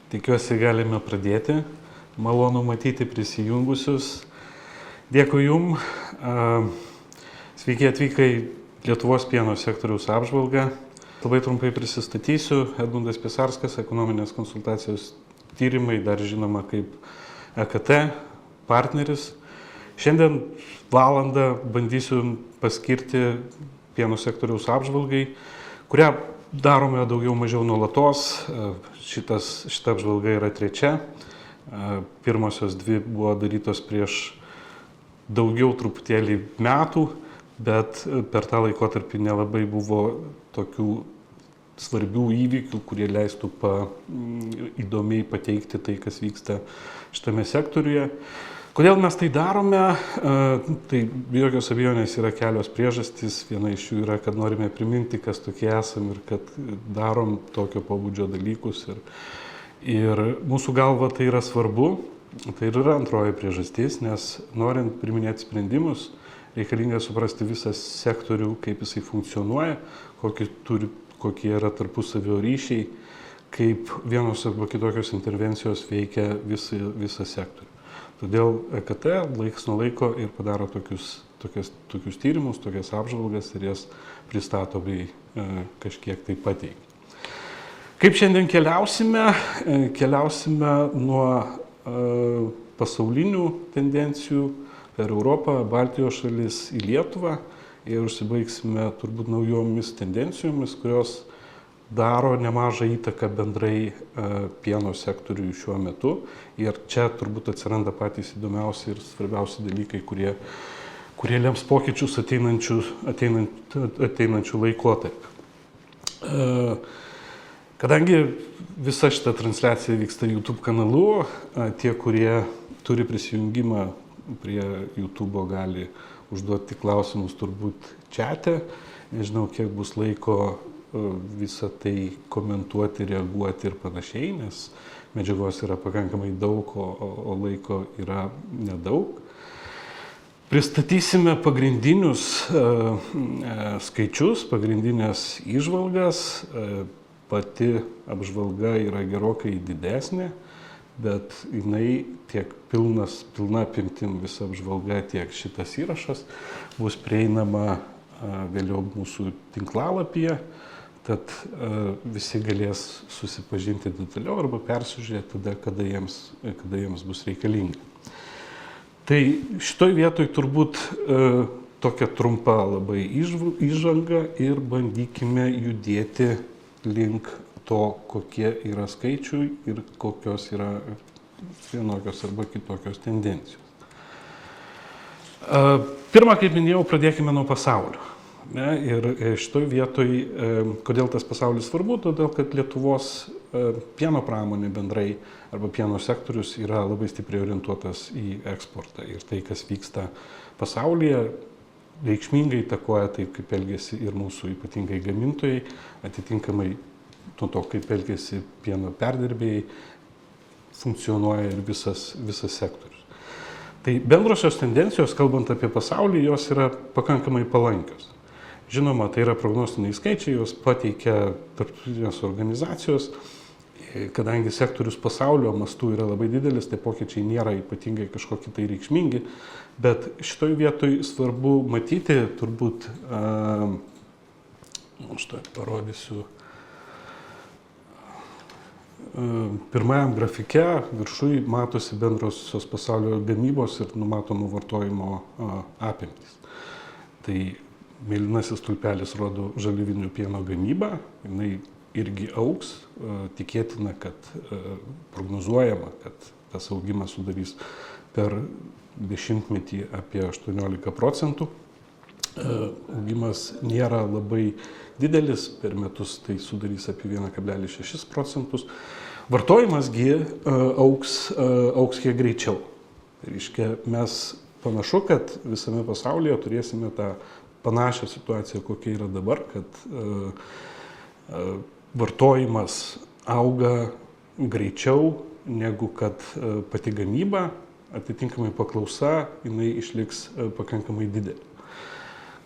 Tikiuosi galime pradėti. Malonu matyti prisijungusius. Dėkui Jum. Sveiki atvykę į Lietuvos pieno sektoriaus apžvalgą. Labai trumpai prisistatysiu. Edmundas Pisarskas, ekonominės konsultacijos tyrimai, dar žinoma kaip EKT partneris. Šiandien valandą bandysiu paskirti pieno sektoriaus apžvalgai, kurią darome daugiau mažiau nuolatos. Šita apžvalga yra trečia. Pirmosios dvi buvo darytos prieš daugiau truputėlį metų, bet per tą laikotarpį nelabai buvo tokių svarbių įvykių, kurie leistų įdomiai pateikti tai, kas vyksta šitame sektoriuje. Kodėl mes tai darome? Tai be jokios abejonės yra kelios priežastys. Viena iš jų yra, kad norime priminti, kas tokie esam ir kad darom tokio pobūdžio dalykus. Ir mūsų galva tai yra svarbu. Tai ir yra antroji priežastis, nes norint priminėti sprendimus, reikalinga suprasti visą sektorių, kaip jisai funkcionuoja, kokie yra tarpusavio ryšiai, kaip vienos arba kitokios intervencijos veikia visą sektorių. Todėl EKT laiks nuo laiko ir padaro tokius tyrimus, tokias apžvalgas ir jas pristato bei kažkiek tai pateikia. Kaip šiandien keliausime? Keliausime nuo pasaulinių tendencijų per Europą, Baltijos šalis į Lietuvą ir užsibaigsime turbūt naujomis tendencijomis, kurios daro nemažą įtaką bendrai pieno sektoriui šiuo metu. Ir čia turbūt atsiranda patys įdomiausi ir svarbiausi dalykai, kurie lems pokyčius ateinančių laikotarpių. Kadangi visa šita transliacija vyksta YouTube kanalu, tie, kurie turi prisijungimą prie YouTube, gali užduoti klausimus turbūt čate. Nežinau, kiek bus laiko visą tai komentuoti, reaguoti ir panašiai, nes medžiagos yra pakankamai daug, o laiko yra nedaug. Pristatysime pagrindinius skaičius, pagrindinės įžvalgas. Pati apžvalga yra gerokai didesnė, bet jinai tiek pilna apimtim visa apžvalga, tiek šitas įrašas bus prieinama vėliau mūsų tinklalapyje. Tad visi galės susipažinti detaliau arba persižiūrėti tada, kada jiems bus reikalinga. Tai šitoj vietoj turbūt tokia trumpa labai įžanga ir bandykime judėti link to, kokie yra skaičiai ir kokios yra vienokios arba kitokios tendencijos. Pirmą, kaip minėjau, pradėkime nuo pasaulio. Ir šitoj vietoj, kodėl tas pasaulis svarbu, todėl kad Lietuvos pieno pramonė bendrai arba pieno sektorius yra labai stipriai orientuotas į eksportą. Ir tai, kas vyksta pasaulyje, reikšmingai įtakoja taip, kaip elgiasi ir mūsų ypatingai gamintojai, atitinkamai nuo to, kaip elgiasi pieno perdirbėjai, funkcionuoja ir visas sektorius. Tai bendrosios tendencijos, kalbant apie pasaulį, jos yra pakankamai palankios. Žinoma, tai yra prognostiniai skaičiai, juos pateikia tarptautinės organizacijos. Kadangi sektorius pasaulio mastų yra labai didelis, tai pokyčiai nėra ypatingai kažkokie tai reikšmingi. Bet šitoj vietoj svarbu matyti, turbūt, štai parodysiu, pirmajam grafike viršui matosi bendrosios pasaulio gamybos ir numatomų vartojimo apimtys. Tai mėlynasis stulpelis rodo žaliavinių pieno gamybą, jinai irgi augs, tikėtina, kad prognozuojama, kad tas augimas sudarys per dešimtmetį apie 18%. Augimas nėra labai didelis, per metus tai sudarys apie 1,6%. Vartojimasgi augs kiek greičiau. Reiškia, mes panašu, kad visame pasaulyje turėsime tą panašią situaciją, kokia yra dabar, kad vartojimas auga greičiau negu kad pati gamyba, atitinkamai paklausa, jinai išliks pakankamai didelė.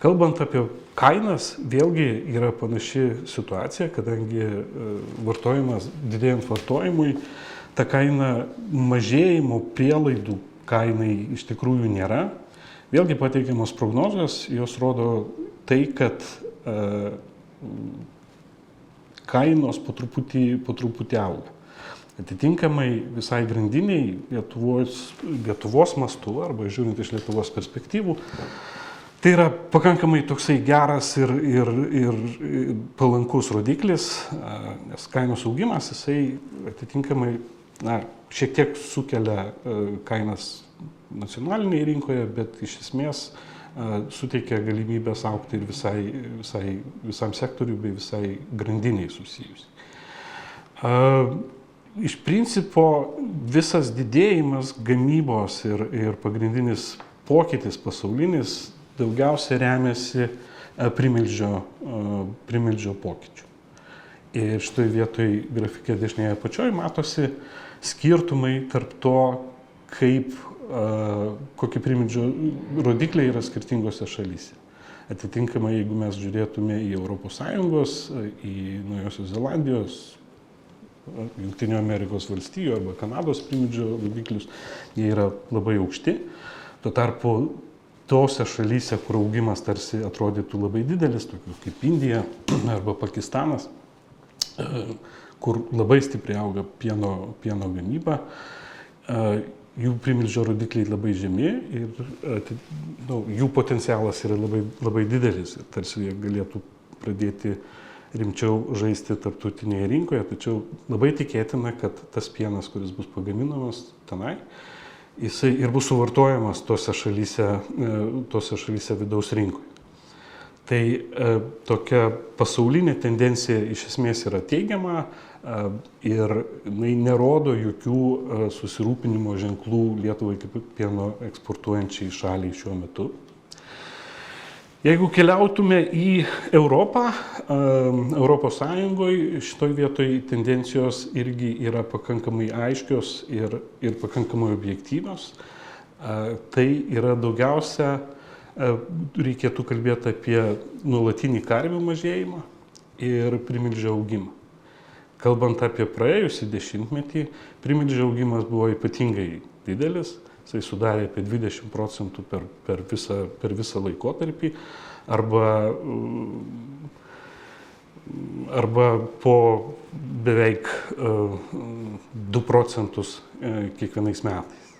Kalbant apie kainas, vėlgi yra panaši situacija, kadangi vartojimas, didėjant vartojimui, ta kaina mažėjimo prielaidų kainai iš tikrųjų nėra. Vėlgi pateikiamos prognozijos, jos rodo tai, kad kainos po truputį auga. Atitinkamai visai grandiniai Lietuvos mastu, arba žiūrint iš Lietuvos perspektyvų, tai yra pakankamai toksai geras ir palankus rodiklis, nes kainos augimas, jisai atitinkamai šiek tiek sukelia kainas nacionalinėje rinkoje, bet iš esmės suteikia galimybės augti ir visam sektoriui bei visai grandiniai susijusiai. Iš principo visas didėjimas gamybos ir pagrindinis pokytis pasaulinis daugiausia remiasi primilžio pokyčių. Ir šitoj vietoj grafike dešinėje apačioje matosi skirtumai tarp to, kokie primilžio rodikliai yra skirtingose šalyse. Atitinkamai, jeigu mes žiūrėtume į ES, į Naujosios Zelandijos, Jungtinių Amerikos valstijų arba Kanados primilžio rodiklius, jie yra labai aukšti. Tuo tarpu tose šalyse, kur augimas tarsi atrodytų labai didelis, tokios kaip Indija arba Pakistanas, kur labai stipriai auga pieno gamyba, jų primilžio rodikliai labai žemi ir jų potencialas yra labai didelis. Tarsi jie galėtų pradėti rimčiau žaisti tarptautinėje rinkoje, tačiau labai tikėtina, kad tas pienas, kuris bus pagaminamas tenai, jisai ir bus suvartojamas tose šalyse vidaus rinkoje. Tai tokia pasaulinė tendencija iš esmės yra teigiama ir nerodo jokių susirūpinimo ženklų Lietuvai kaip pieno eksportuojančiai šaliai šiuo metu. Jeigu keliautume į Europą, Europos Sąjungoje, šitoj vietoj tendencijos irgi yra pakankamai aiškios ir pakankamai objektyvios. Tai yra daugiausia, reikėtų kalbėti apie nuolatinį karvių mažėjimą ir primilžio augimą. Kalbant apie praėjusį dešimtmetį, primilžio augimas buvo ypatingai didelis. Jisai sudarė apie 20% per visą laikotarpį arba po beveik 2 procentus kiekvienais metais.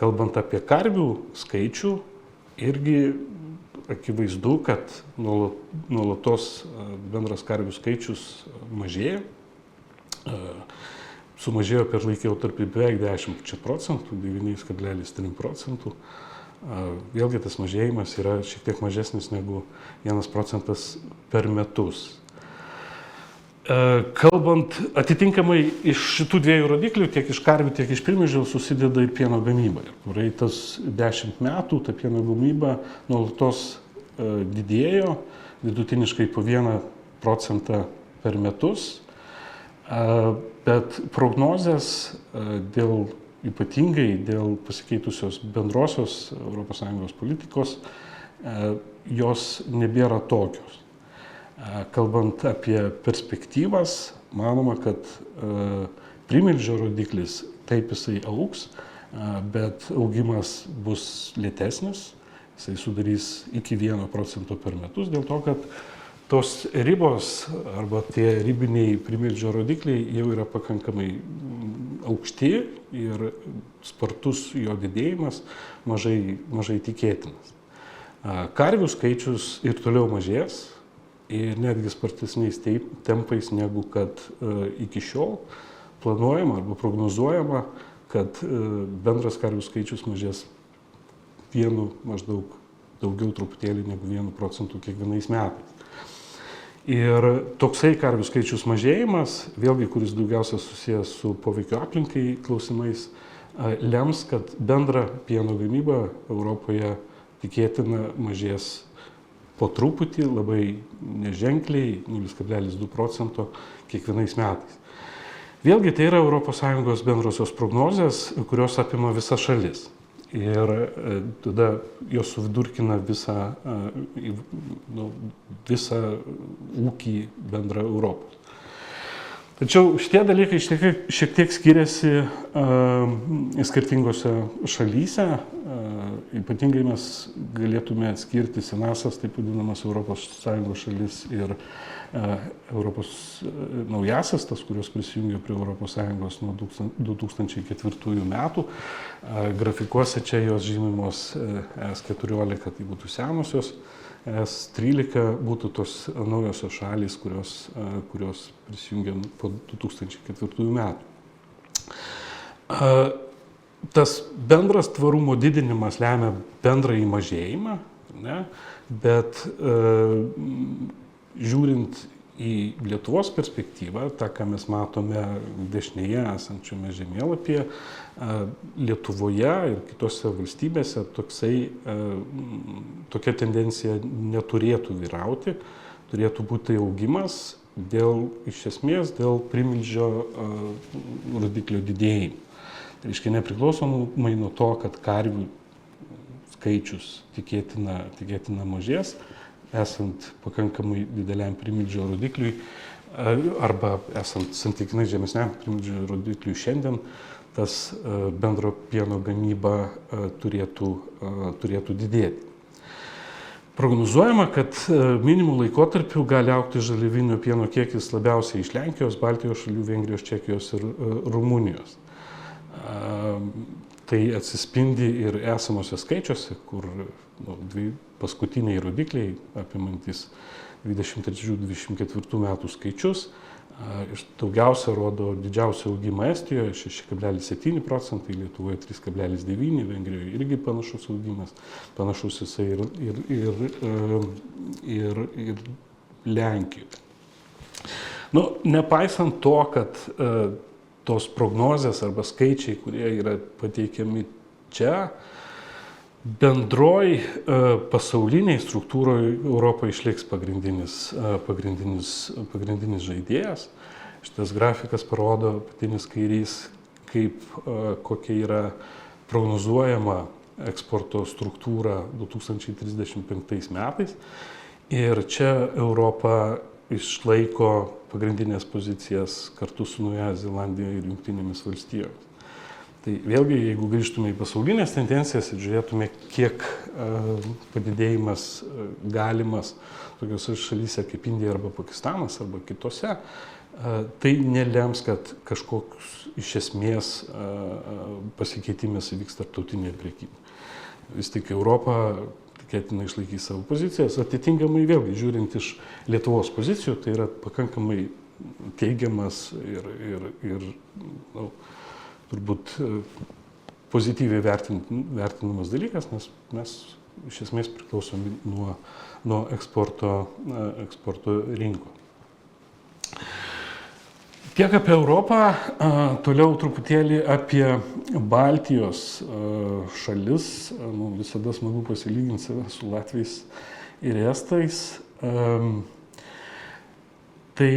Kalbant apie karvių skaičių, irgi akivaizdu, kad nuolatos bendras karvių skaičius mažėja. Sumažėjo per laikotarpį beveik 10 procentų, 9,3 procentų. Vėlgi tas mažėjimas yra šiek tiek mažesnis negu 1 procentas per metus. Kalbant atitinkamai iš šitų dviejų rodiklių, tiek iš karvių, tiek iš primilžio, susideda ir pieno gamyba. Praeitas 10 metų ta pieno gamyba nuolatos didėjo, vidutiniškai po 1 procentą per metus. Bet prognozės ypatingai dėl pasikeitusios bendrosios ES politikos, jos nebėra tokios. Kalbant apie perspektyvas, manoma, kad primilžio rodiklis taip jisai augs, bet augimas bus lėtesnis, jisai sudarys iki 1 procento per metus, dėl to, kad tos ribos arba tie ribiniai primilžio rodikliai jau yra pakankamai aukšti ir spartus jo didėjimas mažai tikėtinas. Karvių skaičius ir toliau mažės ir netgi spartesniais tempais negu kad iki šiol planuojama arba prognozuojama, kad bendras karvių skaičius mažės maždaug daugiau truputėlį negu 1 procentų kiekvienais metais. Ir toksai karvių skaičius mažėjimas, vėlgi, kuris daugiausia susijęs su poveikio aplinkai klausimais, lems, kad bendra pieno gamyba Europoje tikėtina mažės po truputį, labai neženkliai, 0,2 procento kiekvienais metais. Vėlgi, tai yra ES bendrosios prognozės, kurios apima visas šalis. ir tada jos suvidurkina visą ūkį bendrą Europos. Tačiau šitie dalykai šiek tiek skiriasi skirtingose šalyse. Ypatingai mes galėtume atskirti senasias, taip vadinamas, ES šalis ir Europos naujasias, tas, kurios prisijungė prie ES nuo 2004 metų. Grafikuose čia jos žymimos ES14, tai būtų senosios. ES13 būtų tos naujosios šalys, kurios prisijungė po 2004 metų. Tas bendras tvarumo didinimas lemia bendrąjį mažėjimą, ne? Bet žiūrint į Lietuvos perspektyvą, tą, ką mes matome dešinėje esančiame žemėlapyje, Lietuvoje ir kitose valstybėse tokia tendencija neturėtų vyrauti, turėtų būti augimas iš esmės dėl primilžio rodiklio didėjimo. Tai reiškia, nepriklausomai nuo to, kad karvių skaičius tikėtina mažės, esant pakankamai dideliam primilžio rodikliui arba esant santykinai žemesniam primilžio rodikliui šiandien, tas bendro pieno gamyba turėtų didėti. Prognozuojama, kad minimų laikotarpiu gali augti žaliavinio pieno kiekis labiausiai iš Lenkijos, Baltijos šalių, Vengrijos, Čekijos ir Rumunijos. Tai atsispindi ir esamose skaičiuose, kur paskutiniai rodikliai apimantis 23-24 metų skaičius. Daugiausia rodo didžiausią augimą Estijoje 6,7%, Lietuvoje 3,9%, Vengrijoje irgi panašus augimas, panašus jisai ir Lenkijoje. Nepaisant to, kad tos prognozės arba skaičiai, kurie yra pateikiami čia, bendroj pasauliniai struktūroje Europoje išliks pagrindinis žaidėjas. Šitas grafikas parodo, patinis kairys, kokia yra prognozuojama eksporto struktūra 2035 metais. Ir čia Europa išlaiko pagrindinės pozicijas kartu su Naująja Zelandija ir Jungtinėmis valstijomis. Tai vėlgi, jeigu grįžtume į pasaulinės tendencijas ir žiūrėtume, kiek padidėjimas galimas tokiose šalyse kaip Indija arba Pakistanas arba kitose, tai nelems, kad kažkoks iš esmės pasikeitimas įvyks tarptautinėje prekyboje. Vis tik Europa tikėtina išlaikys savo pozicijas, atitinkamai vėlgi žiūrint iš Lietuvos pozicijų, tai yra pakankamai teigiamas ir turbūt pozityviai vertinamas dalykas, nes mes iš esmės priklausomi nuo eksporto rinkų. Tiek apie Europą, toliau truputėlį apie Baltijos šalis. Visada smagu pasilyginti save su latviais ir estais. Tai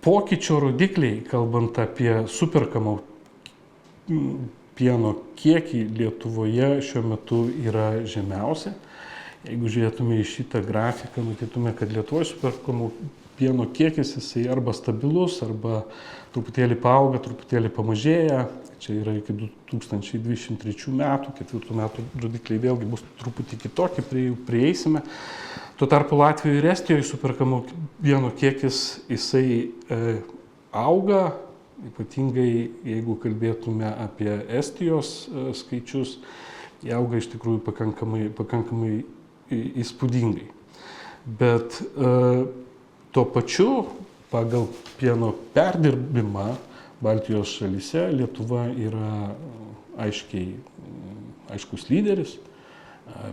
pokyčio rodikliai, kalbant apie superkamą pieno kiekį Lietuvoje šiuo metu yra žemiausia. Jeigu žiūrėtume į šitą grafiką, matytume, kad Lietuvoje superkamų pieno kiekis jisai arba stabilus, arba truputėlį paauga, truputėlį pamažėja. Čia yra iki 2023 metų, 4 metų rodikliai vėlgi bus truputį kitokie, prie jų prieisime. Tuo tarpu Latvijoje ir Estijoje superkamų pieno kiekis jisai auga, ypatingai jeigu kalbėtume apie Estijos skaičius, jie auga iš tikrųjų pakankamai įspūdingai. Bet tuo pačiu pagal pieno perdirbimą Baltijos šalyse Lietuva yra aiškus lyderis.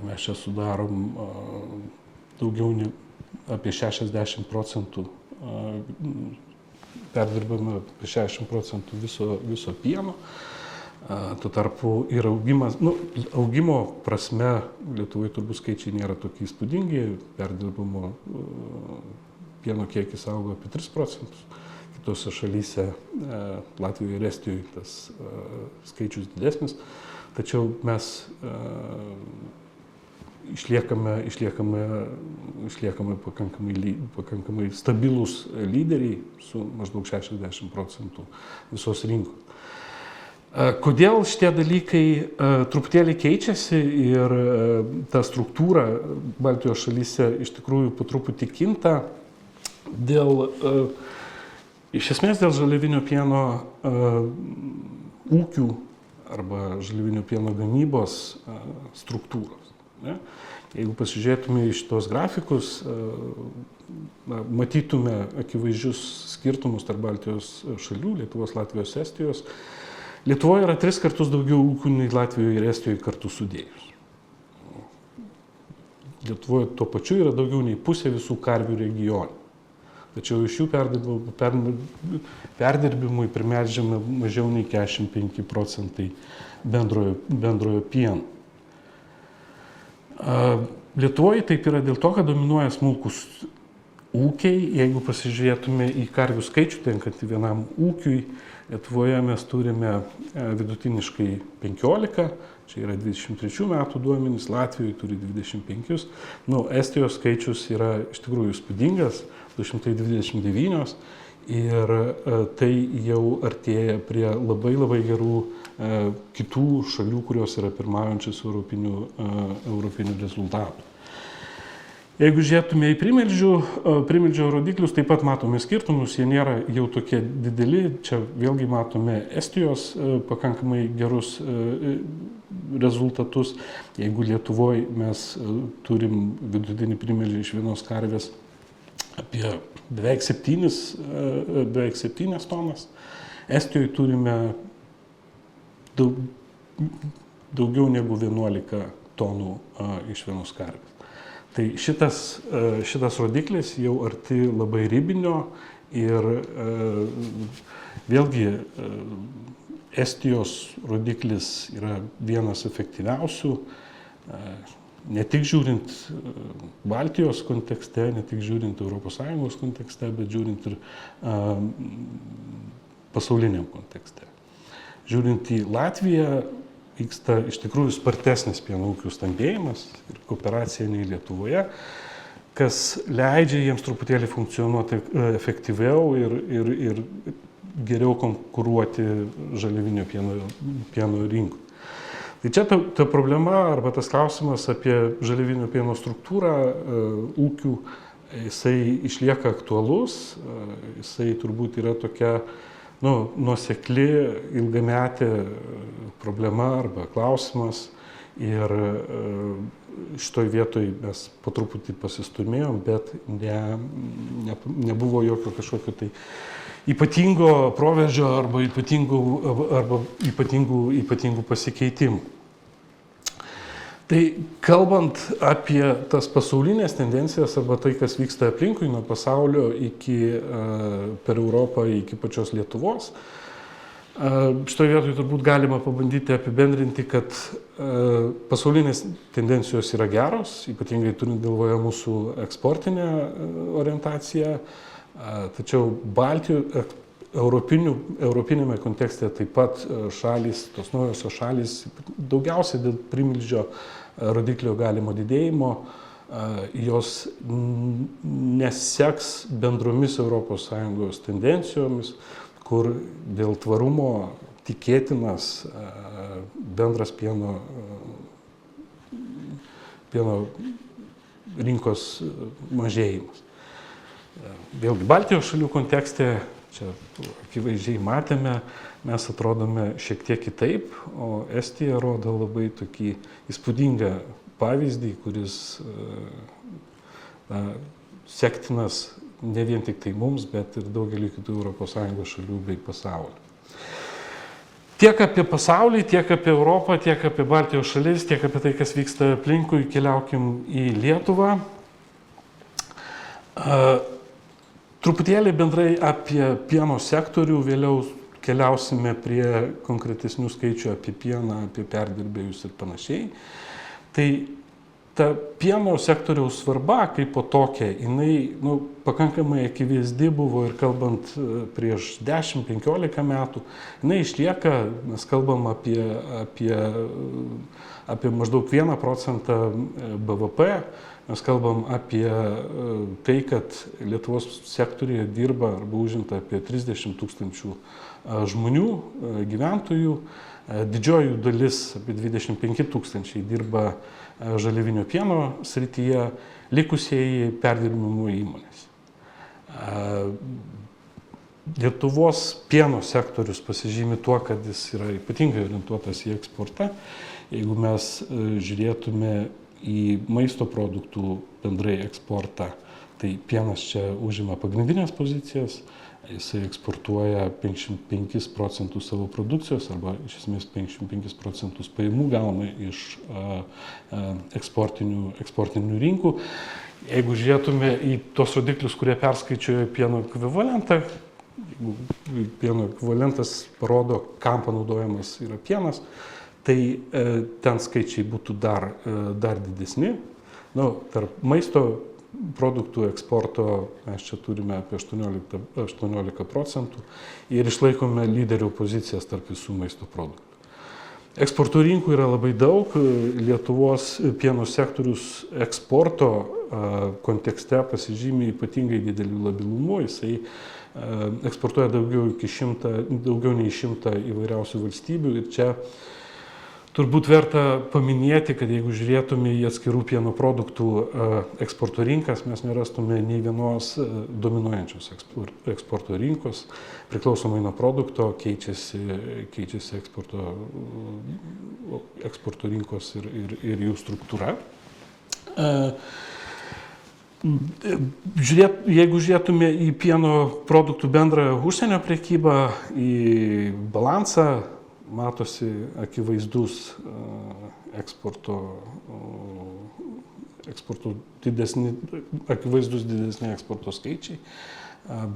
Mes čia sudarom daugiau apie 60% perdirbame apie 60% viso pieno. Tuo tarpu ir augimo prasme Lietuvoje turbūt skaičiai nėra tokie įspūdingi, perdirbamo pieno kiekis auga apie 3%, kitose šalyse, Latvijoje ir Estijoje tas skaičius didesnis. tačiau mes išliekame pakankamai stabilūs lyderiai su maždaug 60% visos rinkos. Kodėl šitie dalykai truputėlį keičiasi ir ta struktūra Baltijos šalyse iš tikrųjų po truputį kinta iš esmės dėl žaliavinio pieno ūkių arba žaliavinio pieno gamybos struktūros. Ne? Jeigu pasižiūrėtume į šitos grafikus, matytume akivaizdžius skirtumus tarp Baltijos šalių, Lietuvos, Latvijos, Estijos. Lietuvoje yra 3 kartus daugiau ūkių nei Latvijoje ir Estijoje kartu sudėjus. Lietuvoje tuo pačiu yra daugiau nei pusė visų karvių regionų. Tačiau iš jų perdirbimui primelžiame mažiau nei 45% bendrojo pieno. Lietuvoje taip yra dėl to, kad dominuoja smulkus ūkiai. Jeigu pasižiūrėtume į karvių skaičių tenkantį vienam ūkiui, Lietuvoje mes turime vidutiniškai 15, čia yra 23 metų duomenys, Latvijoje turi 25. Estijos skaičius yra iš tikrųjų įspūdingas, 229 ir tai jau artėja prie labai gerų kitų šalių, kurios yra pirmaujančios europinių rezultatų. Jeigu žiūrėtume į primilžio rodiklius, taip pat matome skirtumus, jie nėra jau tokie dideli. Čia vėlgi matome Estijos pakankamai gerus rezultatus. Jeigu Lietuvoje mes turim vidutinį primilžį iš vienos karvės apie beveik 7 tonas, Estijoje turime daugiau negu 11 tonų iš vienos karvės. Tai šitas rodiklis jau arti labai ribinio ir vėlgi Estijos rodiklis yra vienas efektyviausių, ne tik žiūrint Baltijos kontekste, ne tik žiūrint ES kontekste, bet žiūrint ir pasauliniam kontekste. Žiūrint į Latviją, vyksta iš tikrųjų spartesnis pieno ūkių stambėjimas ir kooperacija nei Lietuvoje, kas leidžia jiems truputėlį funkcionuoti efektyviau ir geriau konkuruoti žaliavinio pieno rinkoje. Tai čia ta problema arba tas klausimas apie žaliavinio pieno struktūrą ūkių, jisai išlieka aktualus, jisai turbūt yra tokia nuosekli, ilgametė problema arba klausimas ir šitoj vietoj mes po truputį pasistumėjom, bet nebuvo jokio kažkokio tai ypatingo proveržio arba ypatingų pasikeitimų. Tai kalbant apie tas pasaulinės tendencijas arba tai, kas vyksta aplinkui nuo pasaulio per Europą iki pačios Lietuvos, šitoje vietoje turbūt galima pabandyti apibendrinti, kad pasaulinės tendencijos yra geros, ypatingai turint galvoje mūsų eksportinę orientaciją, tačiau europinėme kontekste taip pat šalys, tos naujosios šalys, daugiausiai dėl primilžio rodiklio galimo didėjimo, jos neseks bendromis ES tendencijomis, kur dėl tvarumo tikėtinas bendras pieno rinkos mažėjimas. Vėlgi Baltijos šalių kontekste, čia akivaizdžiai matėme, mes atrodome šiek tiek kitaip, o Estija rodo labai tokį įspūdingą pavyzdį, kuris sektinas ne vien tik tai mums, bet ir daugelį kitų ES šalių bei pasaulio. Tiek apie pasaulį, tiek apie Europą, tiek apie Baltijos šalis, tiek apie tai, kas vyksta aplinkui, keliaukim į Lietuvą. Truputėlį bendrai apie pieno sektorių, vėliau keliausime prie konkretesnių skaičių apie pieną, apie perdirbėjus ir panašiai. Tai ta pieno sektoriaus svarba kaip po tokia, jinai pakankamai akivaizdi buvo ir kalbant prieš 10-15 metų, jinai išlieka, mes kalbam apie maždaug 1% BVP, mes kalbam apie tai, kad Lietuvos sektoriuje dirba arba užimta apie 30 000 žmonių, gyventojų, didžioji dalis, apie 25 000 dirba žaliavinio pieno srityje, likusieji perdirbimo įmonės. Lietuvos pieno sektorius pasižymi tuo, kad jis yra ypatingai orientuotas į eksportą. Jeigu mes žiūrėtume į maisto produktų bendrai eksportą, tai pienas čia užima pagrindinės pozicijas. Jisai eksportuoja 55% savo produkcijos arba iš esmės 55% pajamų gauna iš eksportinių rinkų. Jeigu žiūrėtume į tos rodiklius, kurie perskaičiuoja pieno ekvivalentą, pieno ekvivalentas parodo, kam panaudojamas yra pienas, tai ten skaičiai būtų dar didesni. Tarp maisto produktų eksporto mes čia turime apie 18% ir išlaikome lyderių pozicijas tarp visų maisto produktų. Eksporto rinkų yra labai daug. Lietuvos pieno sektorius eksporto kontekste pasižymi ypatingai dideliu labilumu. Jisai eksportuoja daugiau nei 100 įvairiausių valstybių ir čia turbūt verta paminėti, kad jeigu žiūrėtume į atskirų pieno produktų eksporto rinkas, mes nerastume nei vienos dominuojančios eksporto rinkos. Priklausomai nuo produkto keičiasi eksporto rinkos ir jų struktūra. Jeigu žiūrėtume į pieno produktų bendrą užsienio prekybą, į balansą, matosi akivaizdus didesni eksporto skaičiai.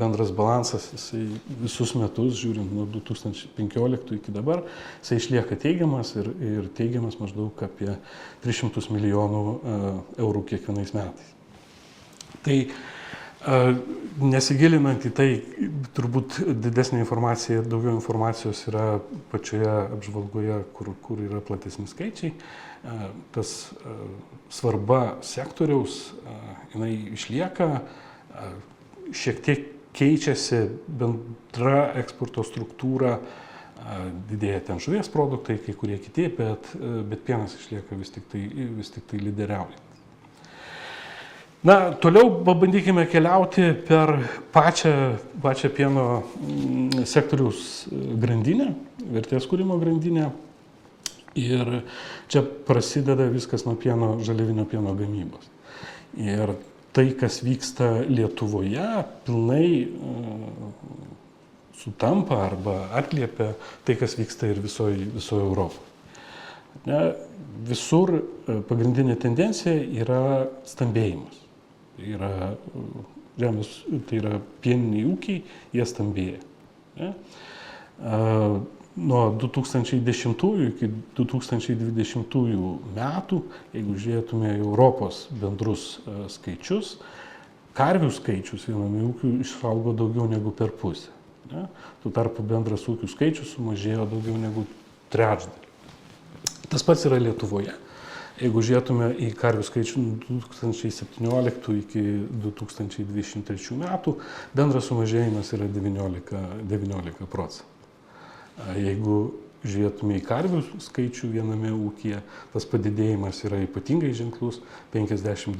Bendras balansas, jisai visus metus, žiūrint nuo 2015 iki dabar, jisai išlieka teigiamas ir teigiamas maždaug apie 300 milijonų eurų kiekvienais metais. Tai nesigilinant į tai, turbūt didesnė informacija ir daugiau informacijos yra pačioje apžvalgoje, kur yra platesni skaičiai. Tas svarba sektoriaus, jinai išlieka, šiek tiek keičiasi bendra eksporto struktūra, didėja ten žuvies produktai, kai kurie kiti, bet pienas išlieka vis tik tai lyderiauja. Toliau pabandykime keliauti per pačią pieno sektoriaus grandinę, vertės kūrimo grandinę. Ir čia prasideda viskas nuo žaliavinio pieno gamybos. Ir tai, kas vyksta Lietuvoje, pilnai sutampa arba atliepia tai, kas vyksta ir visoje Europoje. Visur pagrindinė tendencija yra stambėjimas. Tai yra pieniniai ūkiai, jie stambėja. Nuo 2010 iki 2020 metų, jeigu žiūrėtume Europos bendrus skaičius, karvių skaičius viename ūkiui išaugo daugiau negu per pusę. Tuo tarpu bendras ūkių skaičius sumažėjo daugiau negu trečdalį. Tas pats yra Lietuvoje. Jeigu žiūrėtume į karvių skaičių nuo 2017 iki 2023 metų, bendras sumažėjimas yra 19%. Jeigu žiūrėtume į karvių skaičių viename ūkyje, tas padidėjimas yra ypatingai ženklus, 59%.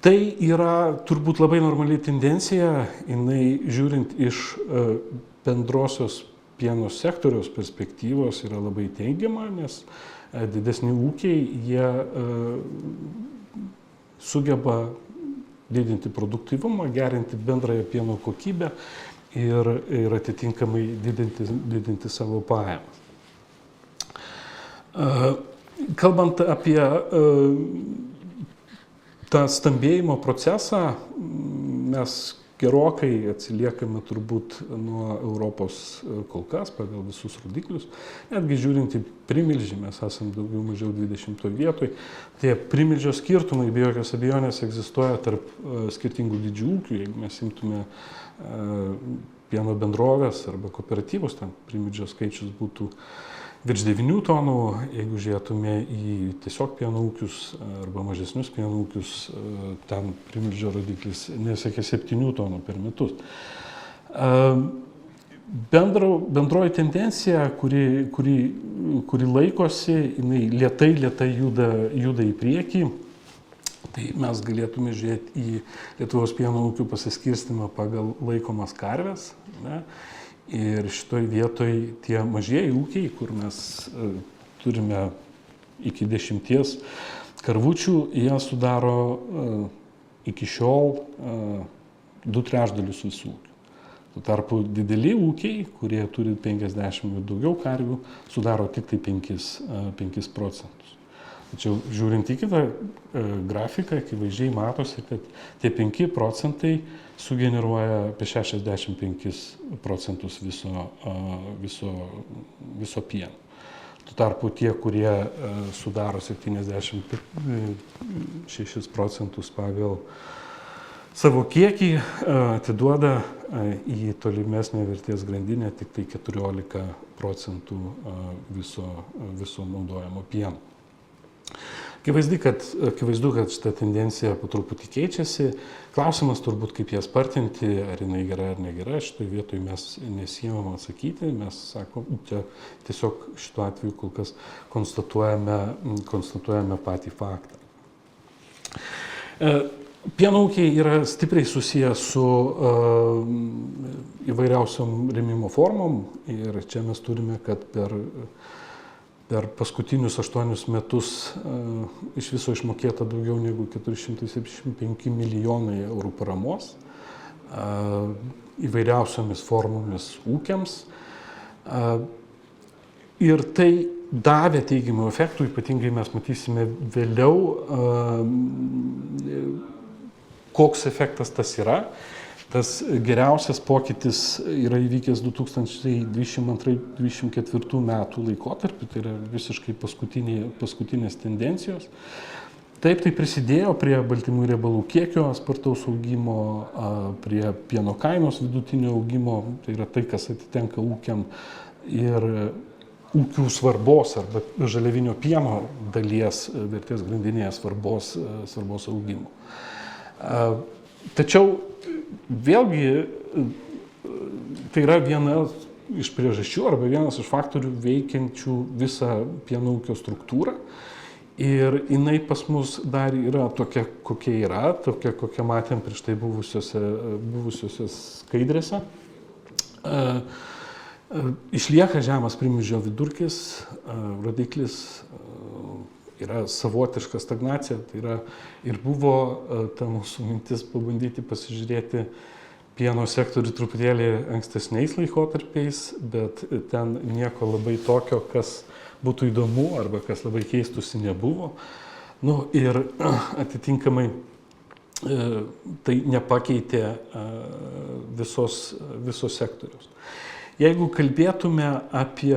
Tai yra turbūt labai normali tendencija, jinai žiūrint iš bendrosios pieno sektoriaus perspektyvos yra labai teigiama, nes didesni ūkiai, jie sugeba didinti produktyvumą, gerinti bendrąją pieno kokybę ir atitinkamai didinti savo pajamas. Kalbant apie tą stambėjimo procesą, mes gerokai atsiliekame turbūt nuo Europos kol kas pagal visus rodiklius. Netgi žiūrint į primilžį, mes esame daugiau mažiau 20 vietoj. Tie primilžio skirtumai be jokios abejonės egzistuoja tarp skirtingų didžių ūkių. Jeigu mes imtume pieno bendrovės arba kooperatyvus, ten primilžio skaičius būtų virš 9 tonų, jeigu žiūrėtume į tiesiog pieno ūkius arba mažesnius pieno ūkius, ten primilžio rodiklis nesiekia 7 tonų per metus. Bendroji tendencija, kuri laikosi, jinai lėtai juda į priekį. Tai mes galėtume žiūrėti į Lietuvos pieno ūkių pasiskirstimą pagal laikomas karves. Ne? Ir šitoj vietoj tie mažieji ūkiai, kur mes turime iki 10 karvučių, jie sudaro iki šiol 2/3 visų ūkių. Tuo tarpu dideli ūkiai, kurie turi 50 ir daugiau karvių, sudaro tik tai 5%. Tačiau žiūrint į kitą grafiką, akivaizdžiai matosi, kad tie 5% sugeneruoja apie 65% viso pieno. Tuo tarpu tie, kurie sudaro 76% pagal savo kiekį, atiduoda į tolimesnę vertės grandinę tik tai 14% viso naudojamo pieno. Akivaizdu, kad šita tendencija po truputį keičiasi. Klausimas turbūt, kaip ją spartinti, ar jinai gera ar negera. Šitoje vietoje mes nesiimam atsakyti. Mes tiesiog šituo atveju kol kas konstatuojame patį faktą. Pieno ūkiai yra stipriai susiję su įvairiausiom rėmimo formom ir čia mes turime, kad per paskutinius 8 metus iš viso išmokėta daugiau negu 475 milijonai eurų paramos įvairiausiomis formomis ūkiams. Ir tai davė teigiamų efektų, ypatingai mes matysime vėliau, koks efektas tas yra. Tas geriausias pokytis yra įvykęs 2022-2024 metų laikotarpį, tai yra visiškai paskutinės tendencijos. Taip, tai prisidėjo prie baltymų riebalų kiekio spartaus augimo, prie pieno kainos vidutinio augimo, tai yra tai, kas atitenka ūkiam, ir ūkių svarbos arba žaliavinio pieno dalies vertės grandinėje svarbos augimo. Tačiau vėlgi tai yra viena iš priežasčių arba vienas iš faktorių veikiančių visą pieno ūkio struktūrą. Ir jinai pas mus dar yra tokia, kokia yra, tokia, kokią matėm prieš tai buvusiose skaidrėse. Išlieka žemas primilžio vidurkis, rodiklis yra savotiška stagnacija, tai yra ir buvo ta mūsų mintis pabandyti pasižiūrėti pieno sektorių truputėlį ankstesniais laikotarpiais, bet ten nieko labai tokio, kas būtų įdomu arba kas labai keistusi nebuvo. Ir atitinkamai tai nepakeitė visos sektoriaus. Jeigu kalbėtume apie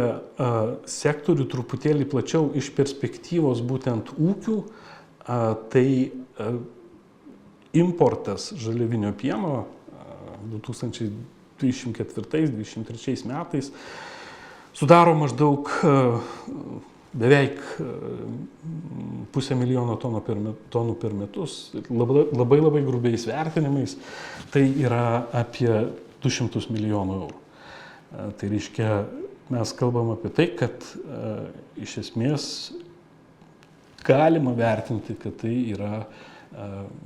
sektorių truputėlį plačiau iš perspektyvos būtent ūkių, tai importas žaliavinio pieno 2024-2023 metais sudaro maždaug beveik 500 000 tonų per metus. Labai grubiais vertinimais tai yra apie 200 milijonų eurų. Tai reiškia, mes kalbam apie tai, kad iš esmės galima vertinti, kad tai yra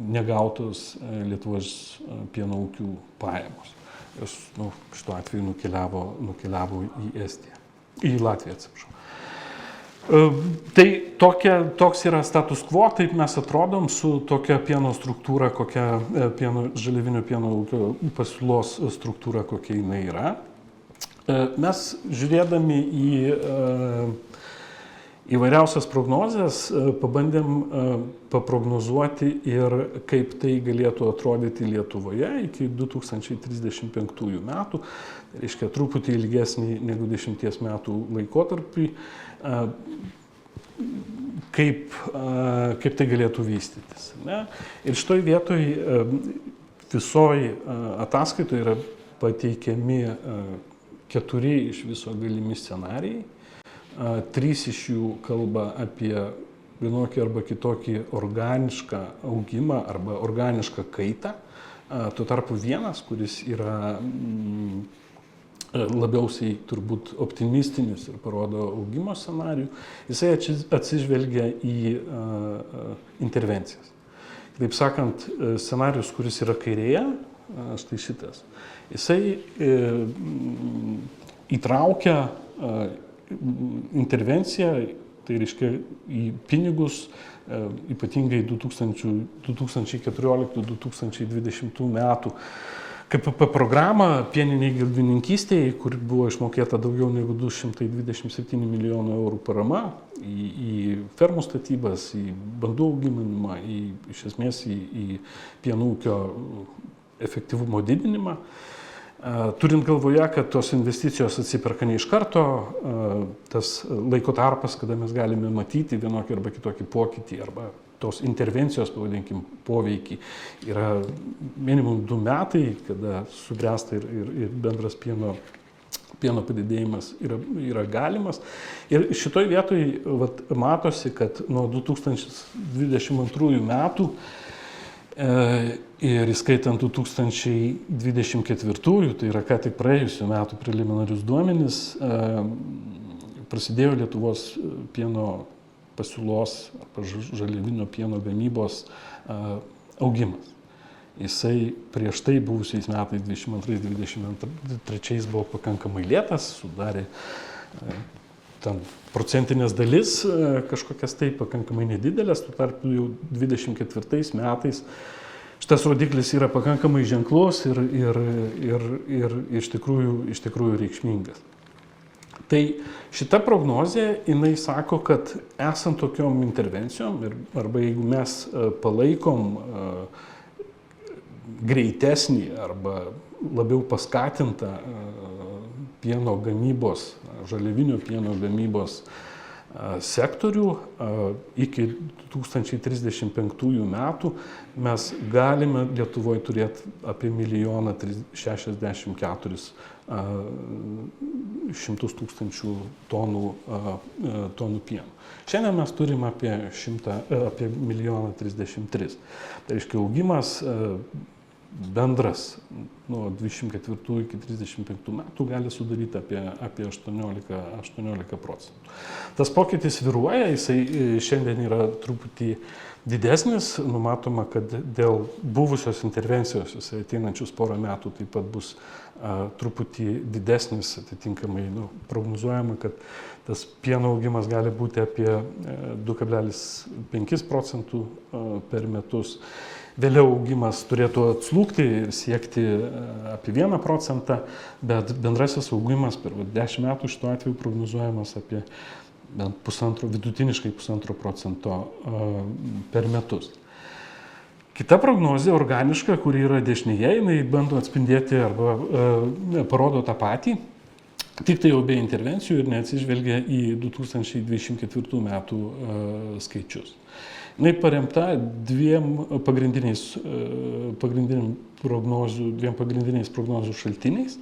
negautos Lietuvos pieno ūkių pajamos. Jos šituo atveju nukeliavo į Latviją, atsiprašau. Tai toks yra status quo, taip mes atrodom su tokia pieno struktūra, kokia žaliavinio pieno ūkio pasiūlos struktūra, kokia jinai yra. Mes žiūrėdami įvairiausias prognozes, pabandėm paprognozuoti ir kaip tai galėtų atrodyti Lietuvoje iki 2035 metų, tai reiškia truputį ilgesnį negu 10 metų laikotarpį, kaip tai galėtų vystytis. Ne? Ir šitoj vietoj visoj ataskaitoje yra pateikiami 4 iš viso galimi scenarijai. 3 iš jų kalba apie vienokį arba kitokį organišką augimą arba organišką kaitą. Tuo tarpu vienas, kuris yra labiausiai turbūt optimistinis ir parodo augimo scenarijų, jisai atsižvelgia į intervencijas. Taip sakant, scenarijus, kuris yra kairėje, štai šitas, jisai įtraukia intervenciją, tai reiškia į pinigus, ypatingai 2014-2020 metų KPP programą pieniniai galvininkystėje, kur buvo išmokėta daugiau negu 227 milijonų eurų parama į fermų statybas, į bandų auginimą, iš esmės į pieno ūkio efektyvumo didinimą. Turint galvoje, kad tos investicijos atsiperka ne iš karto, tas laiko tarpas, kada mes galime matyti vienokį arba kitokį pokytį arba tos intervencijos, pavadinkim, poveikį, yra minimum 2 metai, kada subręsta ir bendras pieno padidėjimas yra galimas. Ir šitoj vietoj matosi, kad nuo 2022 metų ir įskaitant 2024, tai yra ką tik praėjusių metų preliminarius duomenis, prasidėjo Lietuvos pieno pasiūlos arba žaliavinio pieno gamybos augimas. Jisai prieš tai buvusiais metais 22-23 buvo pakankamai lėtas, sudarė ten procentinės dalis kažkokias tai pakankamai nedidelės, tuo tarpu jau 24 metais šitas rodiklis yra pakankamai ženklus ir iš tikrųjų reikšmingas. Tai šita prognozė, jinai sako, kad esant tokiom intervencijom arba jeigu mes palaikom greitesnį arba labiau paskatintą pieno gamybos, žaliavinio pieno gamybos sektorių iki 2035 metų mes galime Lietuvoje turėti apie 1,064 tūkstančių tonų pieno. Šiandien mes turime apie 1,033. Tai reiškia, augimas bendras nuo 24 iki 35 metų gali sudaryti apie 18 procentų. Tas pokytis svyruoja, jisai šiandien yra truputį didesnis, numatoma, kad dėl buvusios intervencijos jisai ateinančius porą metų taip pat bus truputį didesnis, atitinkamai prognozuojama, kad tas pieno augimas gali būti apie 2,5 procentų per metus. Vėliau augimas turėtų atslūgti ir siekti apie 1 procentą, bet bendrasis augimas per 10 metų šituo atveju prognozuojamas apie vidutiniškai 1,5 procento per metus. Kita prognozė, organiška, kuri yra dešinėje, jinai bando atspindėti arba parodo tą patį, tik tai jau be intervencijų ir neatsižvelgia į 2024 metų skaičius. Jinai paremta dviem pagrindiniais prognozių šaltiniais.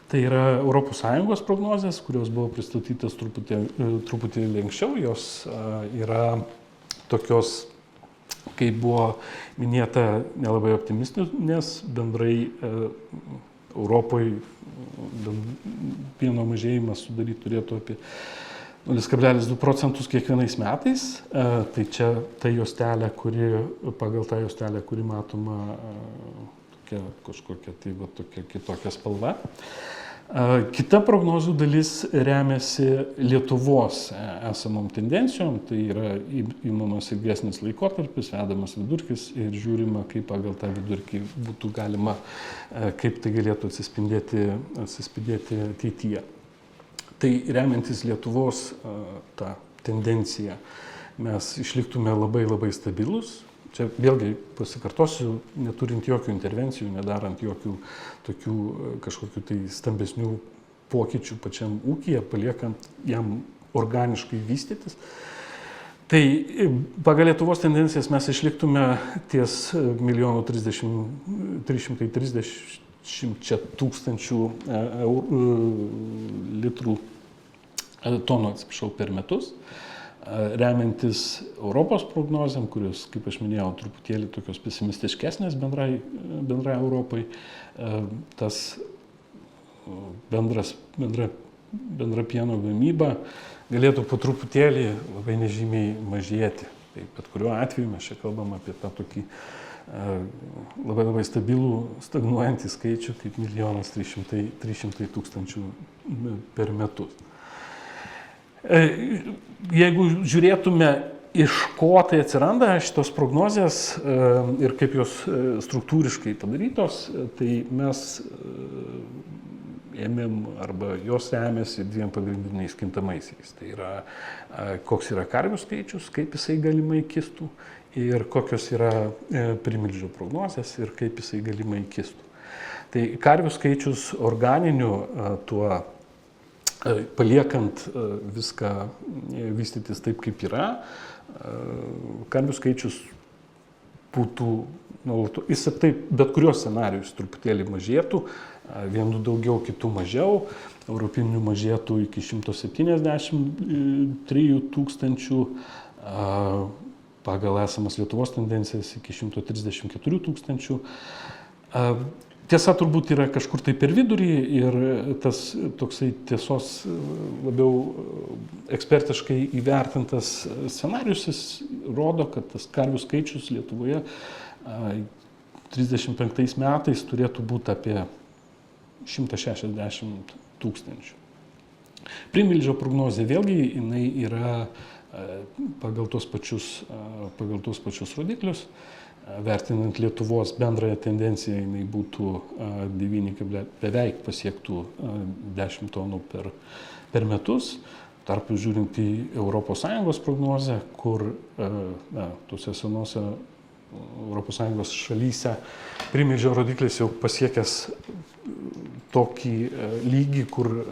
Tai yra ES prognozės, kurios buvo pristatytas truputį anksčiau. Jos yra tokios, kaip buvo minėta, nelabai optimistinės, bendrai Europoje pieno mažėjimas sudaryti turėtų apie 0,2 procentus kiekvienais metais. Tai čia ta juostelė, pagal tą juostelę, kuri matoma kažkokia kitokia spalva. Kita prognozių dalis remiasi Lietuvos esamom tendencijom, tai yra įmamas ilgesnis laikotarpis, vedamas vidurkis ir žiūrima, kaip pagal tą vidurkį būtų galima, kaip tai galėtų atsispindėti ateityje. Tai remiantis Lietuvos tą tendencija mes išliktume labai labai stabilus. Čia vėlgi pasikartosiu, neturint jokių intervencijų, nedarant jokių tokių kažkokių tai stambesnių pokyčių pačiam ūkyje, paliekant jam organiškai vystytis. Tai pagal Lietuvos tendencijas mes išliktume ties 1 330 litrų tonų per metus, remiantis Europos prognozėm, kurios, kaip aš minėjau, truputėlį tokios pesimistiškesnės bendrai Europai, tas bendra pieno gamyba galėtų po truputėlį labai nežymiai mažėti. Tai bet kuriuo atveju mes čia kalbam apie tą tokį labai labai stabilų, stagnuojantį skaičių kaip 1 300 000 per metus. Jeigu žiūrėtume, iš ko tai atsiranda šitos prognozės ir kaip jos struktūriškai padarytos, tai mes ėmėm arba jos remiasi dviem pagrindiniais kintamaisiais. Tai yra, koks yra karvių skaičius, kaip jisai galimai kistų ir kokios yra primilžio prognozės ir kaip jisai galimai kistų. Tai karvių skaičius organiniu tuo paliekant viską vystytis taip, kaip yra, karvių skaičius būtų nuolatos, jis taip, bet kurios scenarijus truputėlį mažėtų, vienų daugiau, kitų mažiau, europinių mažėtų iki 173 000, pagal esamas Lietuvos tendencijas iki 134 000. Tiesa turbūt yra kažkur tai per vidurį ir tas toksai tiesos labiau ekspertiškai įvertintas scenarius rodo, kad tas karvių skaičius Lietuvoje 35 metais turėtų būti apie 160 000. Primilžio prognozė vėlgi jinai yra pagal tuos pačius rodiklius. Vertinant Lietuvos bendrąją tendenciją, jinai būtų beveik pasiektų 10 tonų per metus. Tarpu žiūrint į ES prognozę, kur tuose senose ES šalyse primilžio rodiklis jau pasiekęs tokį lygį, kur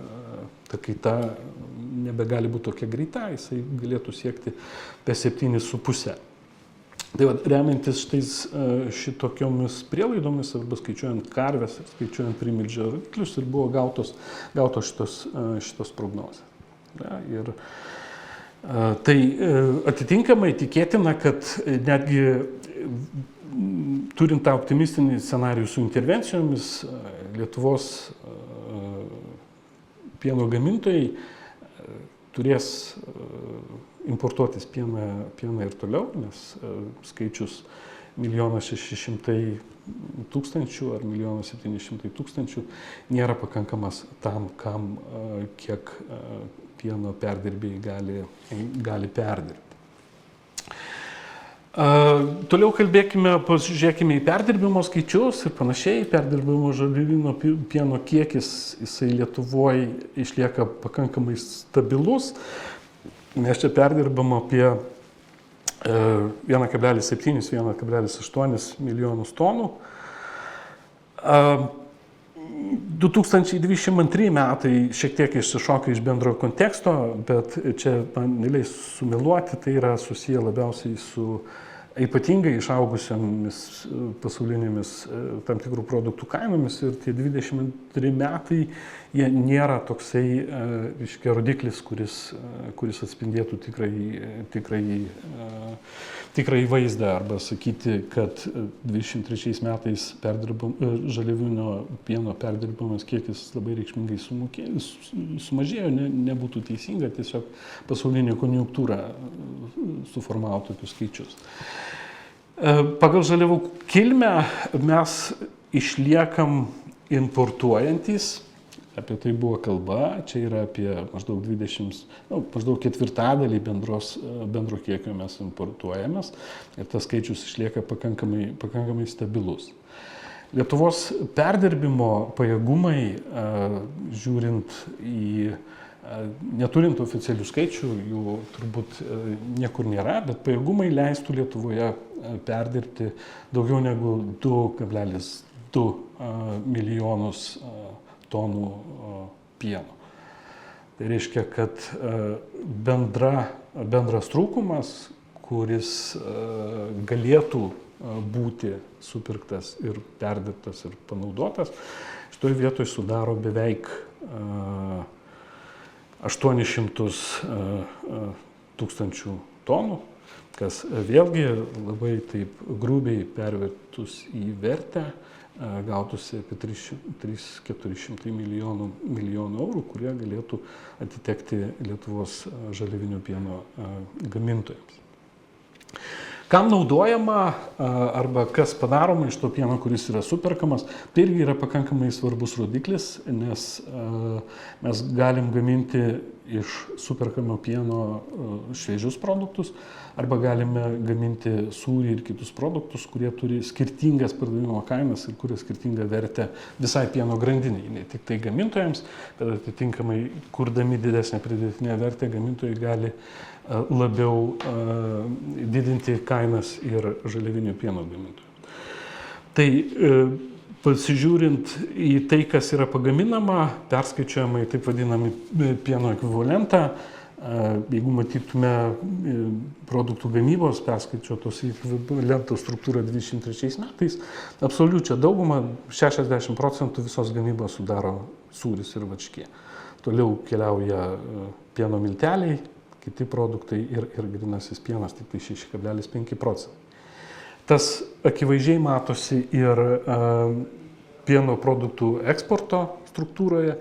ta kaita nebegali būti tokia greita, jisai galėtų siekti apie 7,5. Tai va, remiantis šitokiomis prielaidomis arba skaičiuojant karves ir skaičiuojant primilžio rodiklius ir buvo gautos šitos prognozės. Ja, ir tai atitinkamai tikėtina, kad netgi turint tą optimistinį scenarijų su intervencijomis, Lietuvos pieno gamintojai turės importuotis pieną ir toliau, nes skaičius 1 600 000 ar 1 700 000 nėra pakankamas tam, kiek pieno perdirbėjai gali perdirbti. Toliau pasižiūrėkime į perdirbimo skaičius ir panašiai. Perdirbimo žaliavinio pieno kiekis jisai Lietuvoje išlieka pakankamai stabilus. Mes čia perdirbama apie 1,7–1,8 milijonus tonų. 2022 metai šiek tiek išsišoka iš bendro konteksto, bet čia man neleis sumeluoti, tai yra susiję labiausiai su ypatingai išaugusiomis pasaulinėmis tam tikrų produktų kainomis ir tie 22 metai jie nėra toksai rodiklis, kuris atspindėtų tikrai vaizdą arba sakyti, kad 23 metais žaliavinio pieno perdirbamas kiekis labai reikšmingai sumažėjo, nebūtų teisinga, tiesiog pasaulinė konjunktūra suformavo tokius skaičius. Pagal žaliavų kilmę mes išliekam importuojantis, apie tai buvo kalba, čia yra apie maždaug ketvirtadalį bendro kiekio mes importuojamės ir tas skaičius išlieka pakankamai stabilus. Lietuvos perdirbimo pajėgumai, žiūrint į Neturint oficialių skaičių, jų turbūt niekur nėra, bet pajėgumai leistų Lietuvoje perdirbti daugiau negu 2,2 milijonus tonų pieno. Tai reiškia, kad bendras trūkumas, kuris galėtų būti supirktas ir perdirbtas ir panaudotas, šitoje vietoje sudaro beveik 800 tūkstančių tonų, kas vėlgi labai taip grubiai pervertus į vertę gautųsi apie 300-400 milijonų eurų, kurie galėtų atitekti Lietuvos žaliavinio pieno gamintojams. Kam naudojama arba kas padaroma iš to pieno, kuris yra superkamas, tai irgi yra pakankamai svarbus rodiklis, nes mes galim gaminti iš superkamo pieno šviežius produktus arba galime gaminti sūrį ir kitus produktus, kurie turi skirtingas pardavimo kainas ir kuria skirtingą vertę visai pieno grandiniai, ne tik tai gamintojams, bet atitinkamai kurdami didesnę pridėtinę vertę gamintojai gali labiau didinti kainas ir žaliavinio pieno gamintojų. Tai pasižiūrint į tai, kas yra pagaminama, perskaičiuojama į taip vadinamą pieno ekvivalentą, jeigu matytume produktų gamybos perskaičiuotos ekvivalento struktūrą 23 metais, absoliučią daugumą, 60% visos gamybos sudaro sūris ir varškė. Toliau keliauja pieno milteliai, kiti produktai ir grynasis pienas, tik tai 6,5%. Tas akivaizdžiai matosi ir pieno produktų eksporto struktūroje.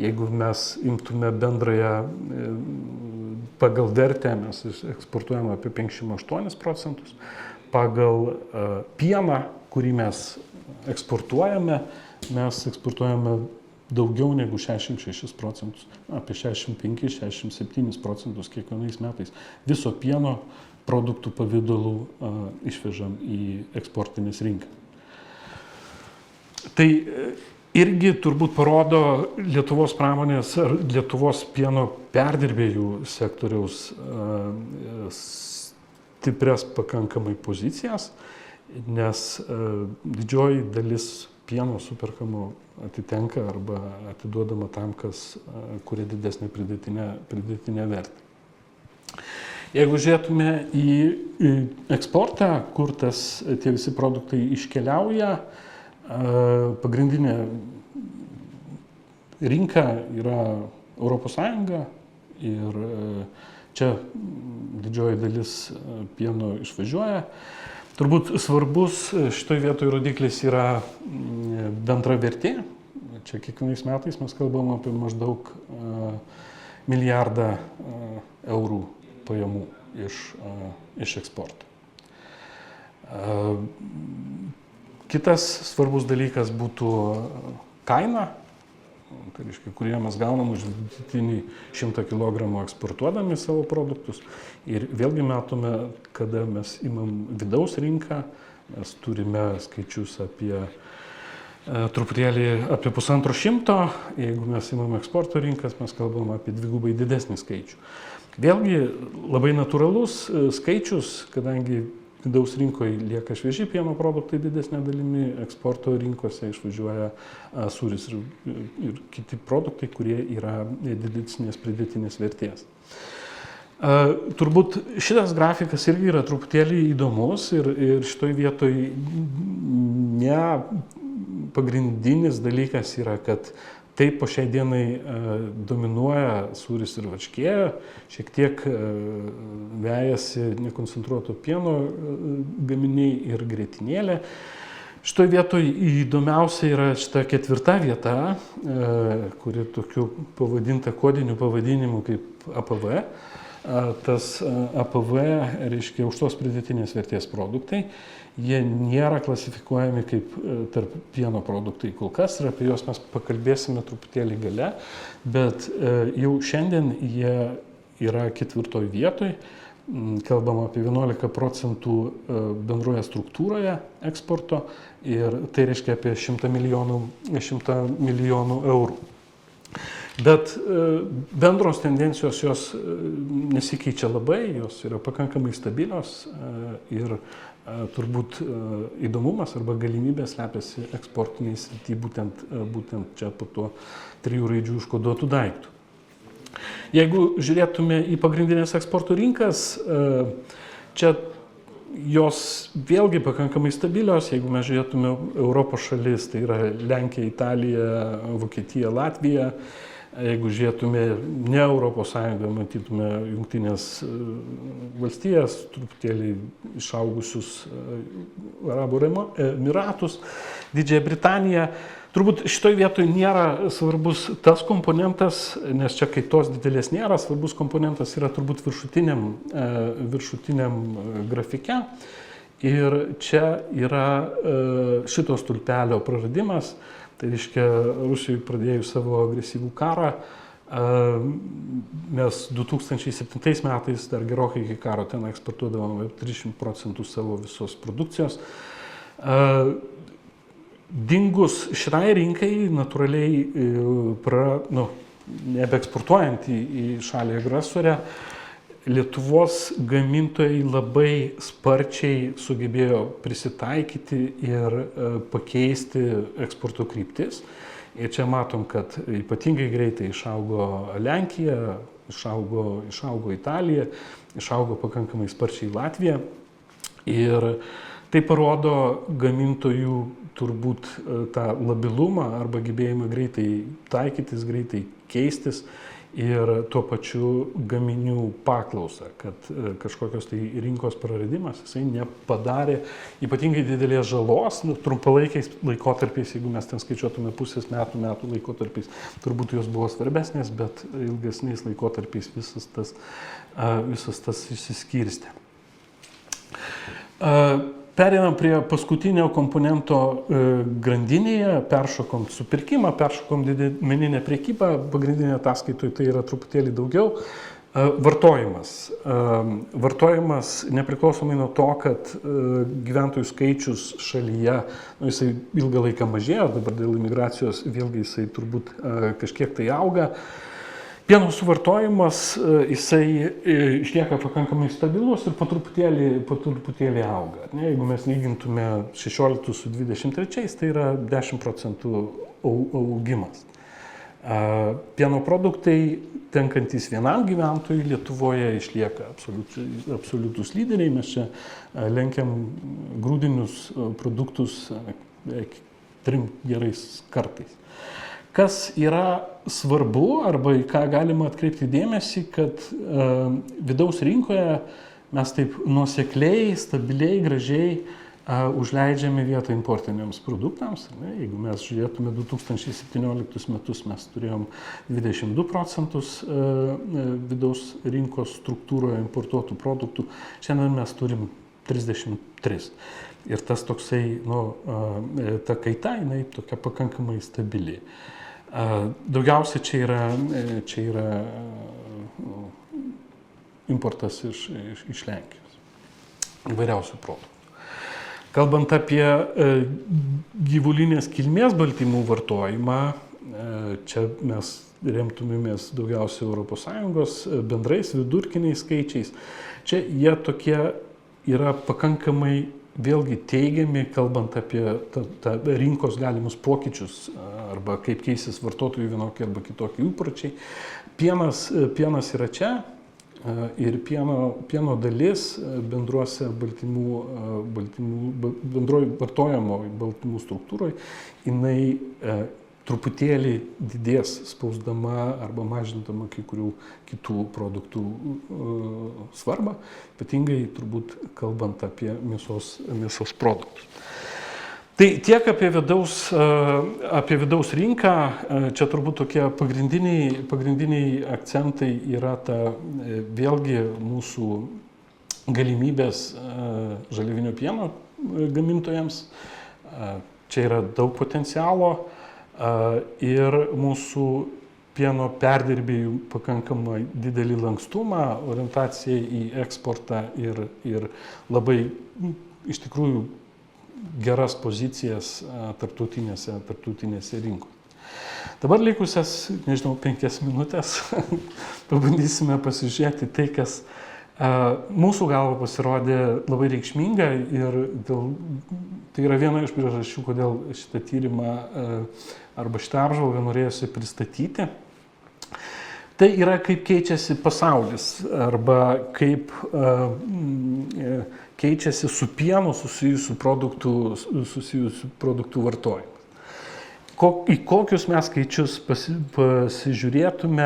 Jeigu mes imtume bendrąją pagal vertę, mes eksportuojame apie 58%. Pagal pieną, kurį mes eksportuojame daugiau negu 66%, apie 65-67% kiekvienais metais viso pieno produktų pavydalų išvežam į eksportinės rinką. Tai irgi turbūt parodo Lietuvos pramonės ar Lietuvos pieno perdirbėjų sektoriaus stiprias pakankamai pozicijas, nes didžioji dalis pieno superkamo atitenka arba atiduodama tam, kas kuria didesnę pridėtinę vertę. Jeigu žiūrėtume į eksportą, kur tie visi produktai iškeliauja, pagrindinė rinka yra ES ir čia didžioji dalis pieno išvažiuoja. Turbūt svarbus šitoj vietoj rodiklis yra bendra vertė. Čia kiekvienais metais mes kalbam apie maždaug milijardą eurų pajamų iš eksporto. Kitas svarbus dalykas būtų kaina, tai reiškia, kurie mes gaunam už vidutinį 100 kg eksportuodami savo produktus. Ir vėlgi matome, kada mes imam vidaus rinką, mes turime skaičius apie truputėlį apie 150, jeigu mes imam eksporto rinkas, mes kalbam apie dvigubai didesnį skaičių. Vėlgi labai natūralus skaičius, kadangi vidaus rinkoje lieka švieži pieno produktai didesnė dalimi, eksporto rinkose išvažiuoja sūris ir kiti produktai, kurie yra didesnės pridėtinės vertės. Turbūt šitas grafikas irgi yra truputėlį įdomus ir šitoj vietoj ne pagrindinis dalykas yra, kad taip po šiai dienai dominuoja sūris ir varškė, šiek tiek vejasi nekoncentruoto pieno gaminiai ir grietinėlė. Šitoj vietoj įdomiausia yra šita 4. vieta, kuri tokiu pavadinta kodiniu pavadinimu kaip APV. Tas APV reiškia aukštos pridėtinės vertės produktai. Jie nėra klasifikuojami kaip tarp pieno produktai kol kas ir apie juos mes pakalbėsime truputėlį gale, bet jau šiandien jie yra 4. vietoj. Kalbam apie 11% bendroje struktūroje eksporto ir tai reiškia apie 100 milijonų eurų. Bet bendros tendencijos jos nesikeičia labai, jos yra pakankamai stabilios ir turbūt įdomumas arba galimybė slepiasi eksportiniai srity būtent čia po tuo 3 raidžių užkoduotų daiktų. Jeigu žiūrėtume į pagrindinės eksporto rinkas, čia jos vėlgi pakankamai stabilios. Jeigu mes žiūrėtume Europos šalis, tai yra Lenkija, Italija, Vokietija, Latvija. Jeigu žiūrėtume ne Europos Sąjungą, matytume Jungtinės valstijas, truputėlį išaugusius Arabų Emiratus, Didžiąją Britaniją. Turbūt šitoj vietoj nėra svarbus tas komponentas, nes čia kai tos didelės nėra, svarbus komponentas yra turbūt viršutiniam grafike. Ir čia yra šito stulpelio praradimas. Tai reiškia, Rusijai pradėjus savo agresyvų karą, mes 2007 metais, dar gerokai iki karo, ten eksportuodavome 30% savo visos produkcijos. Dingus šitai rinkai, natūraliai, nebeeksportuojant į šalį agresorę, Lietuvos gamintojai labai sparčiai sugebėjo prisitaikyti ir pakeisti eksporto kryptis. Ir čia matom, kad ypatingai greitai išaugo Lenkija, išaugo Italija, išaugo pakankamai sparčiai Latvija. Ir tai parodo gamintojų turbūt tą labilumą arba gebėjimą greitai taikytis, greitai keistis. Ir tuo pačiu gaminių paklausą, kad kažkokios tai rinkos praradimas jisai nepadarė ypatingai didelės žalos, trumpalaikiais laikotarpiais, jeigu mes ten skaičiuotume pusės metų laikotarpiais, turbūt jos buvo svarbesnės, bet ilgesniais laikotarpiais visas tas išsiskirstė. Pereinam prie paskutinio komponento grandinėje, peršokom supirkimą, peršokom didmeninę prekybą, pagrindinė ataskaitoje tai yra truputėlį daugiau. Vartojimas. Vartojimas nepriklausomai nuo to, kad gyventojų skaičius šalyje, jisai ilgą laiką mažėjo, dabar dėl imigracijos vėlgi jisai turbūt kažkiek tai auga. Pieno suvartojimas, jisai išlieka pakankamai stabilus ir po truputėlį auga. Jeigu mes lygintume 16 su 23, tai yra 10% augimas. Pieno produktai, tenkantys vienam gyventojui, Lietuvoje išlieka absoliutus lyderiai. Mes čia lenkiam grūdinius produktus beveik 3 gerais kartais. Kas yra svarbu arba į ką galima atkreipti dėmesį, kad vidaus rinkoje mes taip nuosekliai, stabiliai, gražiai užleidžiame vietą importiniams produktams. Jeigu mes žiūrėtume 2017 metus, mes turėjom 22% vidaus rinkos struktūroje importuotų produktų, šiandien mes turim 33%. Ir tas toksai, ta kaita, jinai tokia pakankamai stabili. Daugiausia čia yra importas iš Lenkijos, įvairiausių produktų. Kalbant apie gyvulinės kilmės baltymų vartojimą, čia mes remtumėmės daugiausia ES bendrais vidurkiniais skaičiais. Čia jie tokie yra pakankamai vėlgi teigiami, kalbant apie rinkos galimus pokyčius arba kaip keisis vartotojų vienokie arba kitokie įpročiai. Pienas yra čia ir pieno dalis bendroji vartojamo baltymų struktūroje, jinai truputėlį didės spausdama arba mažindama kai kurių kitų produktų svarbą, ypatingai turbūt kalbant apie mėsos produktus. Tai tiek apie vidaus rinką, čia turbūt tokie pagrindiniai akcentai yra vėlgi mūsų galimybės žaliavinio pieno gamintojams. Čia yra daug potencialo. Ir mūsų pieno perdirbėjų pakankamai didelį lankstumą, orientaciją į eksportą ir labai iš tikrųjų geras pozicijas tarptautinėse rinkose. Dabar likusias, nežinau, 5 minutės pabandysime pasižiūrėti tai, kas mūsų galva pasirodė labai reikšminga ir tai yra viena iš priežasčių, kodėl šitą tyrimą arba šitą apžvalgą norėjusi pristatyti. Tai yra, kaip keičiasi pasaulis arba kaip keičiasi su pienu susijusių produktų vartojimas. Į kokius mes skaičius pasižiūrėtume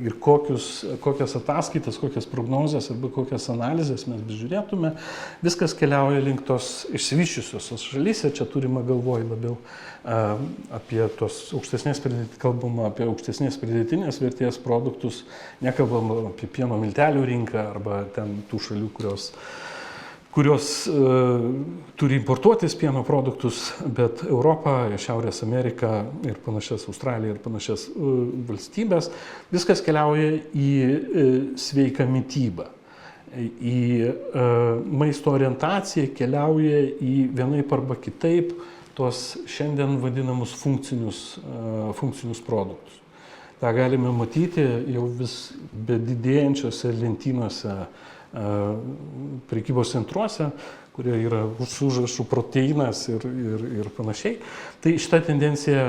ir kokias ataskaitas, kokias prognozes arba kokias analizės mes bežiūrėtume, viskas keliauja link tos išsivysčiusios šalyse. Čia turime galvoj labiau apie tos kalbama apie aukštesnės pridėtinės vertės produktus, nekalbama apie pieno miltelių rinką arba ten tų šalių, kurios turi importuotis pieno produktus, bet Europą, Šiaurės Ameriką ir panašias Australiją ir panašias valstybės, viskas keliauja į sveiką mitybą. Į maisto orientaciją keliauja į vienaip arba kitaip tuos šiandien vadinamus funkcinius produktus. tą galime matyti jau vis bedidėjančiose lentynose prekybos centruose, kurie yra su užrašu proteinas ir panašiai. Tai šita tendencija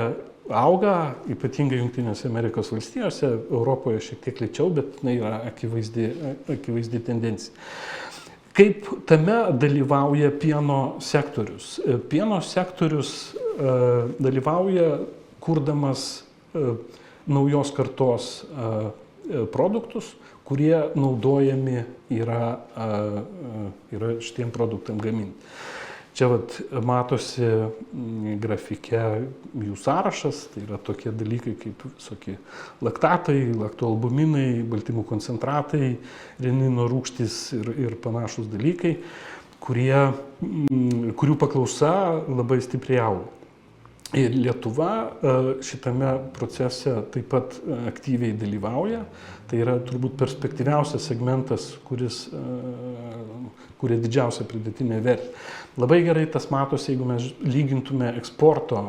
auga, ypatingai Jungtinėse Amerikos valstijose, Europoje šiek tiek lėčiau, bet jinai yra akivaizdi tendencija. Kaip tame dalyvauja pieno sektorius? Pieno sektorius dalyvauja kurdamas naujos kartos produktus, kurie naudojami yra šitiem produktam gaminti. Čia matosi grafike jų sąrašas, tai yra tokie dalykai kaip visokie laktatai, laktoalbuminai, baltymų koncentratai, renino rūgštys ir panašus dalykai, kurių paklausa labai stipriai auga. Ir Lietuva šitame procese taip pat aktyviai dalyvauja. Tai yra turbūt perspektyviausias segmentas, kuris kuria didžiausią pridėtinę vertę. Labai gerai tas matosi, jeigu mes lygintume eksporto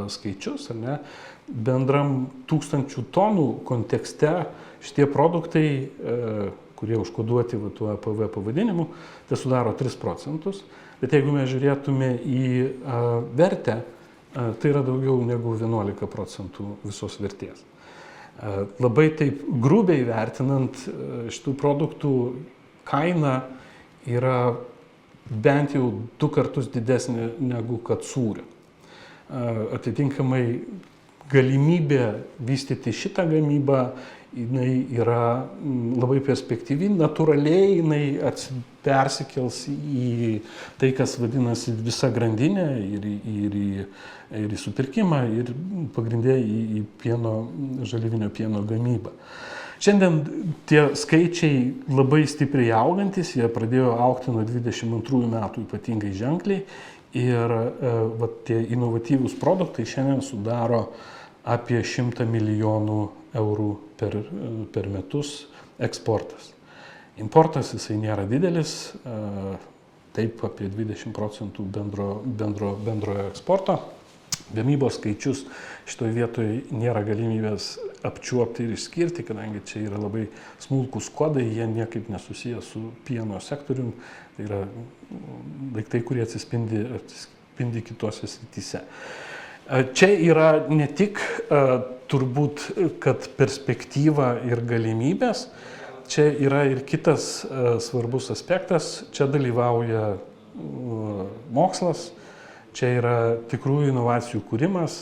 skaičius, ne, bendram 1000 tonų kontekste šitie produktai, kurie užkoduoti tuo APV pavadinimu, tai sudaro 3%. Bet jeigu mes žiūrėtume į vertę, tai yra daugiau negu 11% visos vertės. Labai taip grubiai vertinant, šitų produktų kaina yra bent jau 2 kartus didesnė negu kad sūrio. Atitinkamai galimybė vystyti šitą gamybą, jinai yra labai perspektyvi, natūraliai jinai persikels į tai, kas vadinasi visa grandinė ir į supirkimą, ir pagrindė į žaliavinio pieno gamybą. Šiandien tie skaičiai labai stipriai augantis, jie pradėjo augti nuo 22 metų ypatingai ženkliai ir tie inovatyvūs produktai šiandien sudaro apie 100 milijonų eurų per metus eksportas. Importas jisai nėra didelis, taip apie 20% bendrojo eksporto. Gamybos skaičius šitoje vietoje nėra galimybės apčiuopti ir išskirti, kadangi čia yra labai smulkus kodai, jie niekaip nesusiję su pieno sektoriumi, tai yra daiktai, kurie atsispindi kitose srityse. Čia yra ne tik turbūt, kad perspektyva ir galimybės, čia yra ir kitas svarbus aspektas, čia dalyvauja mokslas, čia yra tikrųjų inovacijų kūrimas,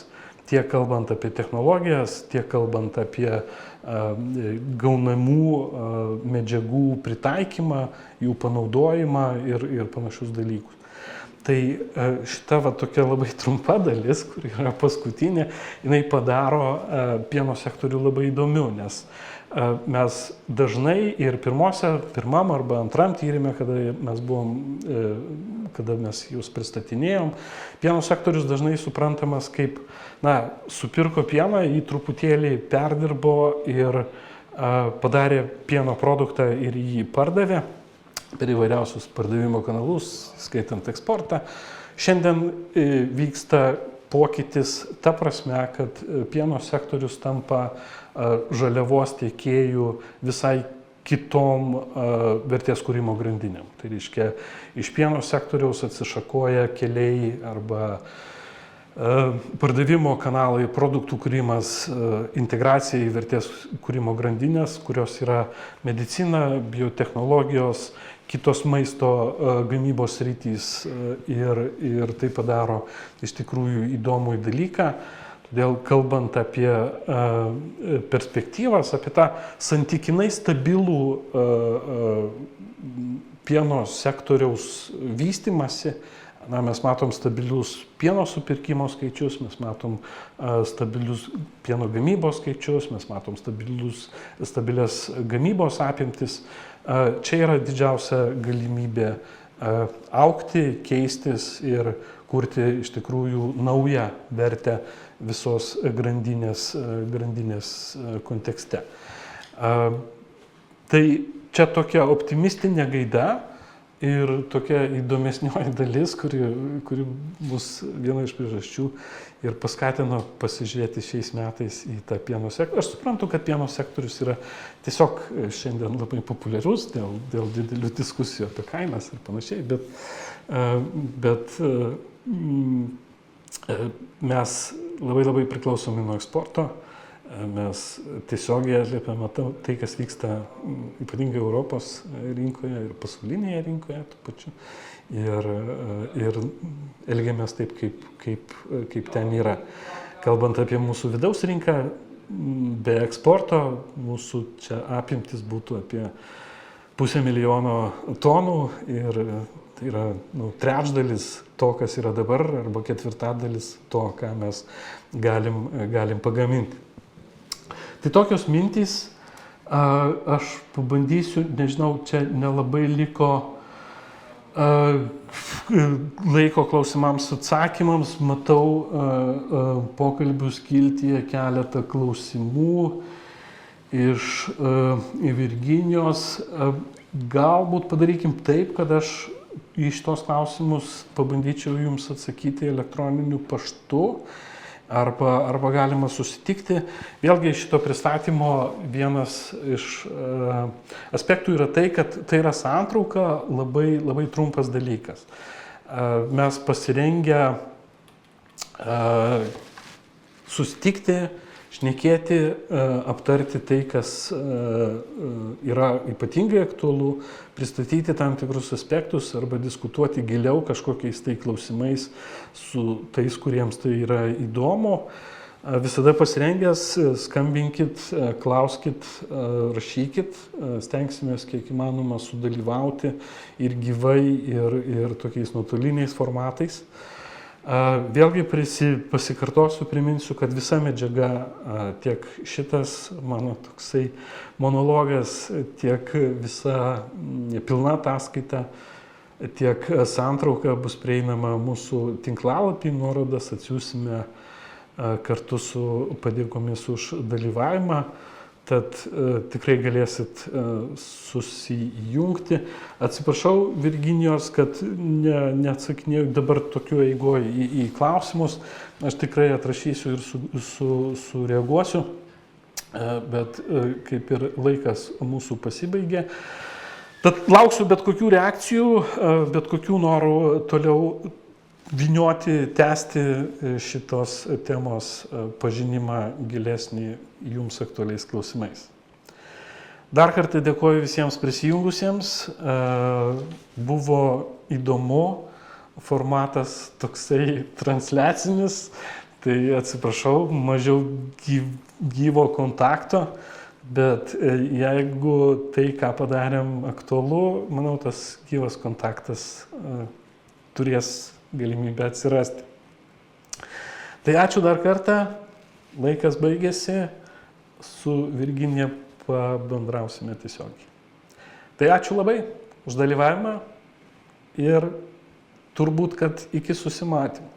tiek kalbant apie technologijas, tiek kalbant apie gaunamų medžiagų pritaikymą, jų panaudojimą ir panašius dalykus. Tai šita tokia labai trumpa dalis, kur yra paskutinė, jinai padaro pieno sektorių labai įdomiu, nes mes dažnai ir pirmam arba antram tyrime, kada mes jūs pristatinėjom, pieno sektorius dažnai suprantamas kaip, supirko pieną, jį truputėlį perdirbo ir padarė pieno produktą ir jį pardavė per įvairiausius pardavimo kanalus, skaitant eksportą. Šiandien vyksta pokytis ta prasme, kad pieno sektorius tampa žaliavos tiekėjų visai kitom vertės kūrimo grandinėm. Tai reiškia, iš pieno sektoriaus atsišakoja keliai arba pardavimo kanalai, produktų kūrimas, integracija į vertės kūrimo grandinės, kurios yra medicina, biotechnologijos, kitos maisto gamybos rytys ir tai padaro iš tikrųjų įdomų dalyką. Todėl kalbant apie perspektyvas, apie tą santykinai stabilų pieno sektoriaus vystimąsi, mes matom stabilius pieno supirkimo skaičius, mes matom stabilius pieno gamybos skaičius, mes matom stabilias gamybos apimtis. Čia yra didžiausia galimybė augti, keistis ir kurti iš tikrųjų naują vertę visos grandinės kontekste. Tai čia tokia optimistinė gaida ir tokia įdomesnioji dalis, kuri bus viena iš priežasčių ir paskatino pasižiūrėti šiais metais į tą pieno sektorių. Aš suprantu, kad pieno sektorius yra tiesiog šiandien labai populiarus dėl didelių diskusijų apie kainas ir panašiai, bet mes labai priklausomi nuo eksporto, mes tiesiogiai atliepiame tai, kas vyksta ypatingai Europos rinkoje ir pasaulinėje rinkoje tuo pačiu ir elgiamės taip, kaip ten yra. Kalbant apie mūsų vidaus rinką, be eksporto mūsų čia apimtis būtų apie 500 000 tonų ir tai yra trečdalis to, kas yra dabar, arba ketvirtadalis to, ką mes galim pagaminti. Tai tokios mintys, aš pabandysiu, nežinau, čia nelabai liko laiko klausimams atsakymams, matau pokalbių skiltyje keletą klausimų iš Virginijos. Galbūt padarykim taip, kad aš į šitos klausimus pabandyčiau jums atsakyti elektroniniu paštu arba galima susitikti. Vėlgi šito pristatymo vienas iš aspektų yra tai, kad tai yra santrauka, labai trumpas dalykas. Mes pasirengę susitikti, šnekėti, aptarti tai, kas yra ypatingai aktualu, pristatyti tam tikrus aspektus arba diskutuoti giliau kažkokiais tai klausimais su tais, kuriems tai yra įdomu. Visada pasirengęs, skambinkit, klauskit, rašykit, stengsimės kiek įmanoma sudalyvauti ir gyvai, ir tokiais nuotoliniais formatais. Vėlgi pasikartosiu, priminsiu, kad visa medžiaga, tiek šitas mano toksai monologas, tiek visa pilna ataskaita, tiek santrauka bus prieinama mūsų tinklalapį, nuorodas atsiųsime kartu su padėkomis už dalyvavimą. Tad tikrai galėsit susijungti. Atsiprašau, Virginijos, kad neatsakinėjau dabar tokiu eigoje į klausimus. Aš tikrai atrašysiu ir sureaguosiu, bet kaip ir laikas mūsų pasibaigė. Tad lauksiu bet kokių reakcijų, bet kokių norų toliau vynioti, tęsti šitos temos pažinimą gilesnį jums aktualiais klausimais. Dar kartą dėkoju visiems prisijungusiems. Buvo įdomu, formatas toksai transliacinis, tai atsiprašau, mažiau gyvo kontakto, bet jeigu tai, ką padarėm, aktualu, manau, tas gyvas kontaktas turės galimybę atsirasti. Tai ačiū dar kartą, laikas baigėsi, su Virginija pabendrausime tiesiogiai. Tai ačiū labai už dalyvavimą ir turbūt, kad iki susimatymų.